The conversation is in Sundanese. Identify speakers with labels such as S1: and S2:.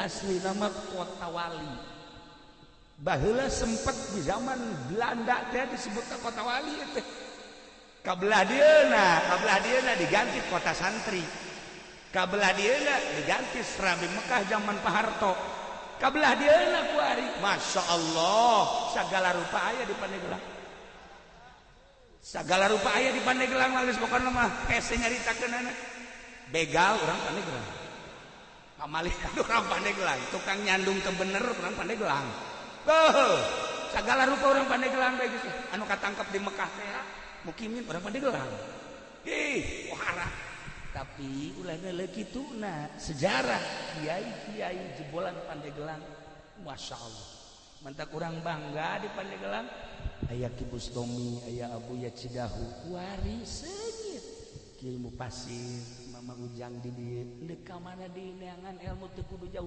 S1: asli nama kota wali. Baheula sempat di zaman Belanda teh disebut kota wali teh. Kabelah dieuna diganti kota santri. Kabelah dieuna diganti Serabi Mekah zaman Pak Harto. Kabelah dieuna ku ari. Masya Allah, segala rupa aya di Pandeglang. Segala rupa aya di Pandeglang geus pokona mah hese nyaritakeunana. Begal orang Pandeglang. Pamalihan orang Pandeglang, tukang nyandung teu bener orang Pandeglang. Segala rupa orang Pandeglang bae geus anu katangkep di Mekah teh mukimin orang Pandeglang. Wahara. Tapi ulahna leuh kituna sejarah kiai-kiai jebolan Pandeglang. Masya Allah. Mantak urang bangga di Pandeglang. Aya Ki Bustomi, aya Abuya Cidahu, waris seungit. Ki Ilmu Pasir, Mama Ujang di dieu. Deuk ka mana di neangan ilmu teu kudu jauh.